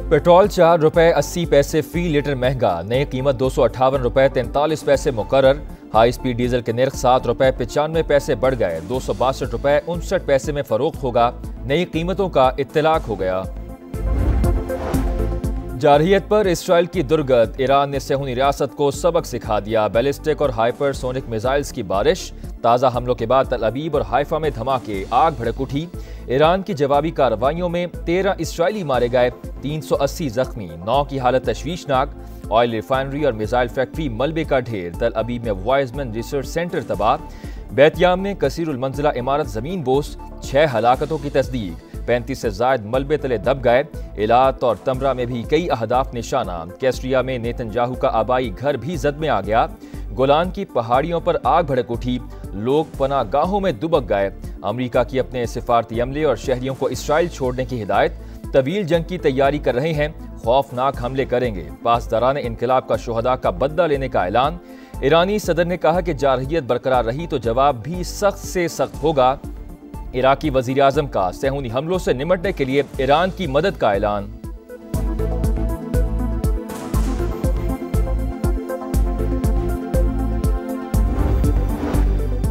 Petrol 4 रुपए 80 पैसे फी litre महंगा, नई कीमत 258 रुपए 43 पैसे मुकर्रर। हाई स्पीड डीजल के नर्ख 7 रुपए 95 पैसे बढ़ गए, 262 रुपए 59 पैसे में फरोख्त होगा। नई कीमतों का इत्तलाक हो गया। जारहियत पर इसराइल की दुर्गत, ईरान ने सेहूनी रियासत को सबक सिखा दिया। बैलिस्टिक और हाइपरसोनिक मिसाइल्स की बारिश, ताज़ा हमलों के बाद तल अबीब और हाइफा में धमाके, आग भड़क उठी। ईरान की जवाबी कार्रवाइयों में 13 इसराइली मारे गए, 380 जख्मी, 9 की हालत तशवीशनाक। ऑयल रिफाइनरी और मिसाइल फैक्ट्री मलबे का ढेर, तल अबीब में वाइजमैन रिसर्च सेंटर तबाह। बैतियाम में कसीरुल मंजिला इमारत जमीन बोस, 6 हलाकतों की तस्दीक, 35 से जायद मलबे तले दब गए। इलात और तमरा में भी कई अहदाफ निशाना। कैसरिया में नेतन्याहू का आबाई घर भी जद में आ गया। गोलान की पहाड़ियों पर आग भड़क उठी, लोग पनागाहों में दुबक गए। अमरीका की अपने सिफारती अमले और शहरियों को इसराइल छोड़ने की हिदायत, तवील जंग की तैयारी कर रहे हैं, खौफनाक हमले करेंगे। पासदारान इनकलाब का शुहदा का बदला लेने का ऐलान। ईरानी सदर ने कहा कि जारहियत बरकरार रही तो जवाब भी सख्त से सख्त होगा। इराकी वजीर आजम का सेहूनी हमलों से निमटने के लिए ईरान की मदद का ऐलान।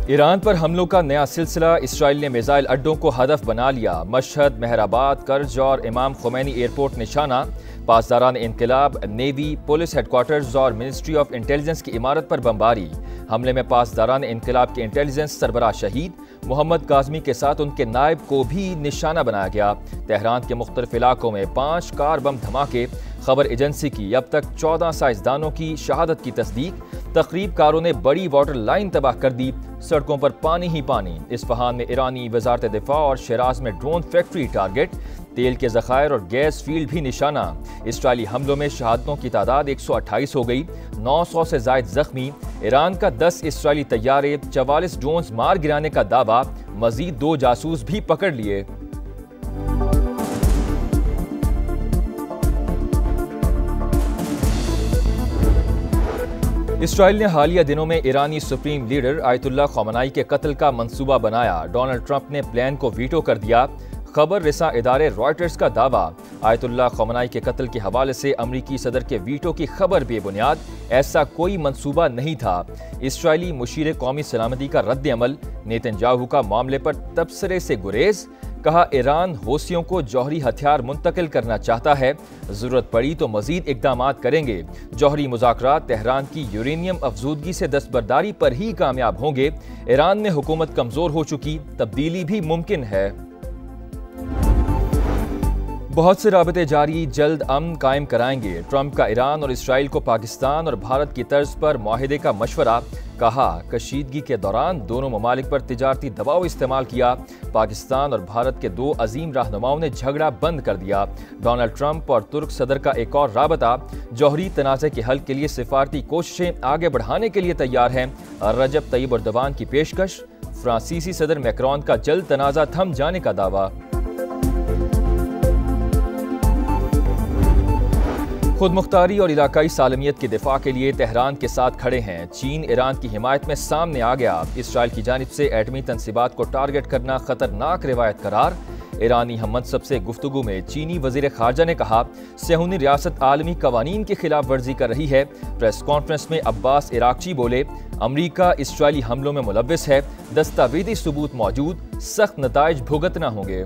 ईरान पर हमलों का नया सिलसिला, इसराइल ने मिसाइल अड्डों को हदफ बना लिया। मशहद, मेहराबाद, कर्ज और इमाम खुमैनी एयरपोर्ट निशाना। पासदारान इनकलाब, नेवी, पुलिस हेडक्वार्टर्स और मिनिस्ट्री ऑफ इंटेलिजेंस की इमारत पर बमबारी। हमले में पासदारान इनकलाब के इंटेलिजेंस सरबराह शहीद, मोहम्मद काज़मी के साथ उनके नायब को भी निशाना बनाया गया। तेहरान के मुख्तलिफ इलाकों में 5 कार बम धमाके। खबर एजेंसी की अब तक 14 साइंसदानों की शहादत की तस्दीक। तकरीबकारों ने बड़ी वाटर लाइन तबाह कर दी, सड़कों पर पानी ही पानी। इस्फहान में ईरानी वजारत दिफा और शिराज में ड्रोन फैक्ट्री टारगेट। तेल के ज़खायर और गैस फील्ड भी निशाना। इसराइली हमलों में शहादतों की तादाद 128 हो गई, 900 से जायद जख्मी। ईरान का 10 इसराइली तैयारे, 44 ड्रोन्स मार गिराने का दावा। मजीद 2 जासूस भी पकड़ लिए। इसराइल ने हालिया दिनों में ईरानी सुप्रीम लीडर आयतुल्लाह ख़ामेनी के कत्ल का मंसूबा बनाया। डोनाल्ड ट्रंप ने प्लान को वीटो कर दिया। खबर रिसा इदारे रॉयटर्स का दावा, आयतुल्लाह ख़ामेनी के कत्ल के हवाले से अमरीकी सदर के वीटो की खबर बेबुनियाद, ऐसा कोई मंसूबा नहीं था। इसराइली मुशीर कौमी सलामती का रद्द अमल, नेतन्याहू का मामले पर तबसरे से गुरेज। कहा, ईरान हौसियों को जौहरी हथियार मुंतकिल करना चाहता है, जरूरत पड़ी तो मजीद इकदाम करेंगे। जौहरी मुज़ाकरात तेहरान की यूरेनियम अफजूदगी से दस्तबरदारी पर ही कामयाब होंगे। ईरान में हुकूमत कमजोर हो चुकी, तब्दीली भी मुमकिन है। बहुत से राबते जारी, जल्द अमन कायम कराएंगे। ट्रंप का ईरान और इसराइल को पाकिस्तान और भारत की तर्ज पर मुआहिदे का मशवरा। कहा, कशीदगी के दौरान दोनों ममालिक पर तिजारती दबाव इस्तेमाल किया। पाकिस्तान और भारत के 2 अजीम रहनुमाओं ने झगड़ा बंद कर दिया। डोनाल्ड ट्रंप और तुर्क सदर का एक और राबता। जौहरी तनाज़े के हल के लिए सिफारती कोशिशें आगे बढ़ाने के लिए तैयार हैं। रजब तय्यब एर्दोगान की पेशकश। फ्रांसीसी सदर मैक्रोन का जल्द तनाज़ा थम जाने का दावा। खुद मुख्तारी और इलाकाई सालमियत के दिफा के लिए तेहरान के साथ खड़े हैं। चीन ईरान की हिमायत में सामने आ गया। इसराइल की जानिब से एटमी तंसीबात को टारगेट करना खतरनाक रिवायत करार। ईरानी हम मनसब से गुफ्तगू में चीनी वजीर खारजा ने कहा, सेहूनी रियासत आलमी कवानीन की खिलाफ वर्जी कर रही है। प्रेस कॉन्फ्रेंस में अब्बास इराकची बोले, अमरीका इसराइली हमलों में मुलव्विस है, दस्तावेजी सबूत मौजूद, सख्त नताइज भुगतना होंगे।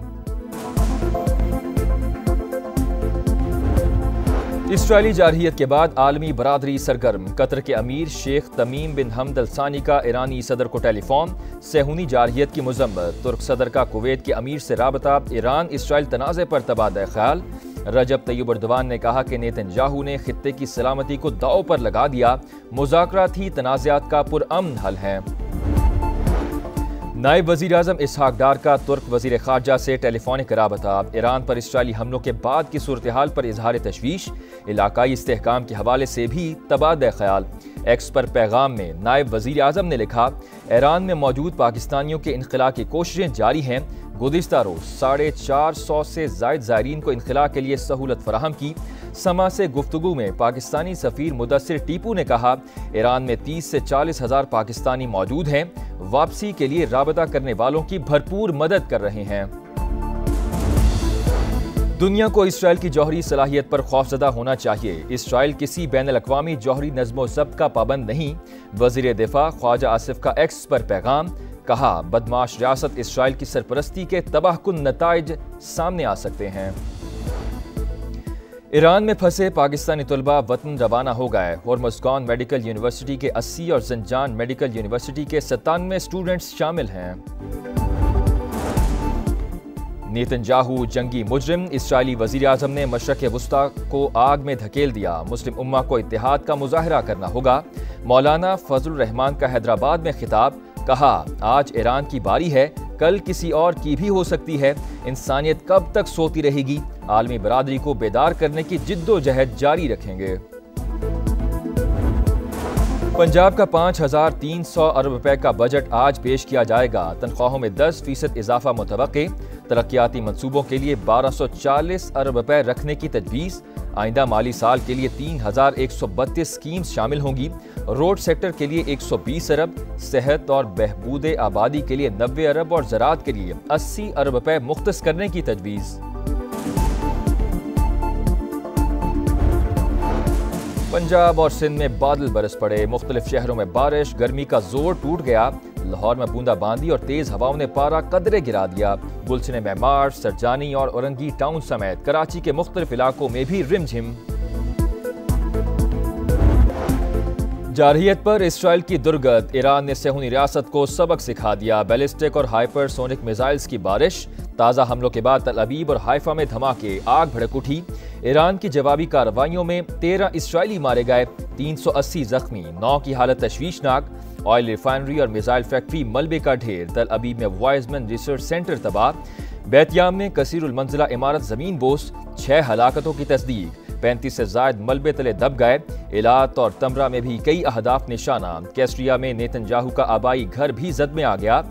इसराइली जारहियत के बाद आलमी बरादरी सरगर्म। कतर के अमीर शेख तमीम बिन हमद अल सानी का ईरानी सदर को टेलीफोन। सेहूनी जारहियत की मुजम्मत। तुर्क सदर का कुवैत के अमीर से राबता। ईरान इसराइल तनाज़े पर तबादला ख्याल। रजब तय्यब एर्दोगान ने कहा कि नेतन्याहू ने खित्ते की सलामती को दांव पर लगा दिया। मुज़ाकरात ही तनाज़ात का पुरअमन हल है। नायब वज़ीर आज़म इसहाक डार का तुर्क वज़ीर ख़ारजा से टेलीफोनिक राबता। ईरान पर इसराइली हमलों के बाद की सूरत हाल पर इजहार तशवीश। इलाकाई इस्तेहकाम के हवाले से भी तबादला ख्याल। एक्स पर पैगाम में नायब वज़ीर आज़म ने लिखा, ईरान में मौजूद पाकिस्तानियों के इनखला की कोशिशें जारी हैं। गुज़िश्ता रोज़ 450 से ज़ायद ज़ायरीन को इनखला के लिए सहूलत फराहम की। समा से गुफ्तगू में पाकिस्तानी सफ़ीर मुदस्सिर टीपू ने कहा, ईरान में 30 से 40 हज़ार पाकिस्तानी मौजूद हैं। वापसी के लिए राबता करने वालों की भरपूर मदद कर रहे हैं। دنیا کو اسرائیل کی جوہری صلاحیت پر خوفزدہ ہونا چاہیے۔ اسرائیل کسی بین الاقوامی جوہری نظم و ضبط کا پابند نہیں۔ وزیر دفاع خواجہ آصف کا ایکس پر پیغام۔ کہا بدمعاش ریاست اسرائیل کی سرپرستی کے تباہ کن نتائج سامنے آ سکتے ہیں۔ ایران میں پھنسے پاکستانی طلبہ وطن روانہ ہو گئے۔ ہورمزگان میڈیکل یونیورسٹی کے 80 اور زنجان میڈیکل یونیورسٹی کے 97 اسٹوڈنٹس شامل ہیں۔ نیتن یاہو جنگی مجرم، اسرائیلی وزیراعظم نے مشرق وسطی کو آگ میں دھکیل دیا۔ مسلم امہ کو اتحاد کا مظاہرہ کرنا ہوگا۔ مولانا فضل الرحمان کا حیدرآباد میں خطاب۔ کہا آج ایران کی باری ہے، کل کسی اور کی بھی ہو سکتی ہے۔ انسانیت کب تک سوتی رہے گی؟ عالمی برادری کو بیدار کرنے کی جد و جہد جاری رکھیں گے۔ پنجاب کا 5300 ارب روپے کا بجٹ آج پیش کیا جائے گا۔ تنخواہوں میں 10% اضافہ متوقع۔ ترقیاتی منصوبوں کے لیے 1240 ارب روپے رکھنے کی تجویز۔ آئندہ مالی سال کے لیے 3132 اسکیمز شامل ہوں گی۔ روڈ سیکٹر کے لیے 120 ارب، صحت اور بہبود آبادی کے لیے 90 ارب اور زراعت کے لیے 80 ارب روپے مختص کرنے کی تجویز۔ پنجاب اور سندھ میں بادل برس پڑے، مختلف شہروں میں بارش، گرمی کا زور ٹوٹ گیا۔ لاہور میں بوندا باندی اور تیز ہواؤں نے پارہ قدرے گرا دیا۔ گلشن معمار، سرجانی اور اورنگی ٹاؤن سمیت کراچی کے مختلف علاقوں میں بھی رم جھم۔ جارحیت پر اسرائیل کی درگت، ایران نے صہیونی ریاست کو سبق سکھا دیا۔ بیلسٹک اور ہائپر سونک میزائلز کی بارش، تازہ حملوں کے بعد تل ابیب اور حیفا میں دھماکے، آگ بھڑک اٹھی۔ ایران کی جوابی کارروائیوں میں 13 اسرائیلی مارے گئے، 380 زخمی، 9 کی حالت تشویشناک۔ آئل ریفائنری اور میزائل فیکٹری ملبے کا ڈھیر، تل ابیب میں وائزمن ریسرچ سینٹر تباہ۔ بیتیام میں کثیر المنزلہ عمارت زمین بوس، 6 ہلاکتوں کی تصدیق، 35 سے زائد ملبے تلے دب گئے۔ ایلات اور تمرہ میں بھی کئی اہداف نشانہ۔ کیسریا میں نیتن یاہو کا آبائی گھر بھی زد میں آ گیا۔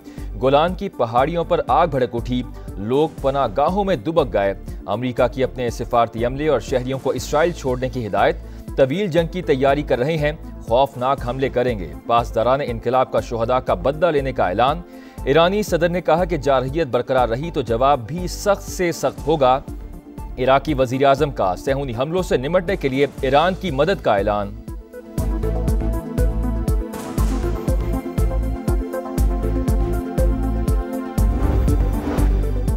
گولان کی پہاڑیوں پر آگ بھڑک اٹھی، لوگ پناہ گاہوں میں دبک گئے۔ امریکہ کی اپنے سفارتی عملے اور شہریوں کو اسرائیل چھوڑنے کی ہدایت، طویل جنگ کی تیاری کر رہے ہیں، خوفناک حملے کریں گے۔ پاسداران انقلاب کا شہداء کا بدلہ لینے کا اعلان۔ ایرانی صدر نے کہا کہ جارحیت برقرار رہی تو جواب بھی سخت سے سخت ہوگا۔ عراقی وزیراعظم کا صہیونی حملوں سے نمٹنے کے لیے ایران کی مدد کا اعلان۔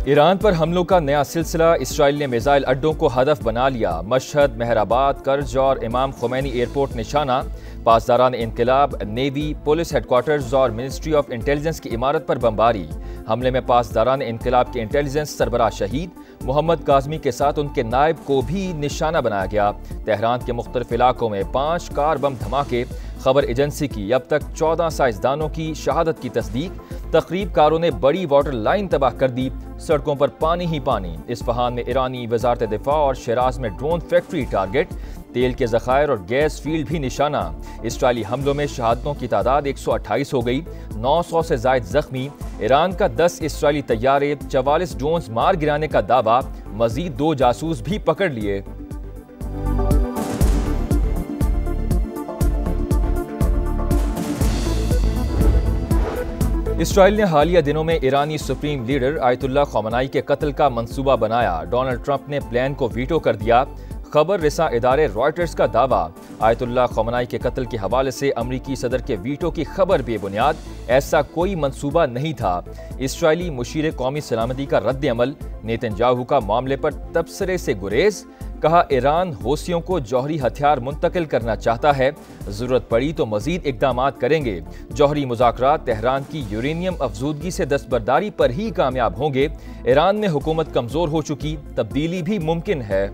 ایران پر حملوں کا نیا سلسلہ، اسرائیل نے میزائل اڈوں کو ہدف بنا لیا۔ مشہد، مہرآباد، کرج اور امام خمینی ایئرپورٹ نشانہ۔ پاسداران انقلاب، نیوی، پولیس ہیڈ کوارٹرز اور منسٹری آف انٹیلیجنس کی عمارت پر بمباری۔ حملے میں پاسداران انقلاب کے انٹیلیجنس سربراہ شہید، محمد کاظمی کے ساتھ ان کے نائب کو بھی نشانہ بنایا گیا۔ تہران کے مختلف علاقوں میں 5 کار بم دھماکے۔ خبر ایجنسی کی اب تک 14 سائنسدانوں کی شہادت کی تصدیق۔ تقریب کاروں نے بڑی واٹر لائن تباہ کر دی، سڑکوں پر پانی ہی پانی۔ اصفہان میں ایرانی وزارت دفاع اور شیراز میں ڈرون فیکٹری ٹارگٹ۔ تیل کے ذخائر اور گیس فیلڈ بھی نشانہ۔ اسرائیلی حملوں میں شہادتوں کی تعداد 128 ہو گئی، 900 سے زائد زخمی۔ ایران کا 10 اسرائیلی طیارے، 44 ڈرونز مار گرانے کا دعویٰ، مزید 2 جاسوس بھی پکڑ لیے۔ اسرائیل نے حالیہ دنوں میں ایرانی سپریم لیڈر آیت اللہ خامنائی کے قتل کا منصوبہ بنایا۔ ڈونلڈ ٹرمپ نے پلان کو ویٹو کر دیا۔ خبر رساں ادارے رائٹرز کا دعویٰ، آیت اللہ خامنائی کے قتل کے حوالے سے امریکی صدر کے ویٹو کی خبر بے بنیاد، ایسا کوئی منصوبہ نہیں تھا۔ اسرائیلی مشیر قومی سلامتی کا رد عمل، نیتن یاہو کا معاملے پر تبصرے سے گریز۔ کہا ایران حوثیوں کو جوہری ہتھیار منتقل کرنا چاہتا ہے، ضرورت پڑی تو مزید اقدامات کریں گے۔ جوہری مذاکرات تہران کی یورینیم افزودگی سے دستبرداری پر ہی کامیاب ہوں گے۔ ایران میں حکومت کمزور ہو چکی، تبدیلی بھی ممکن ہے۔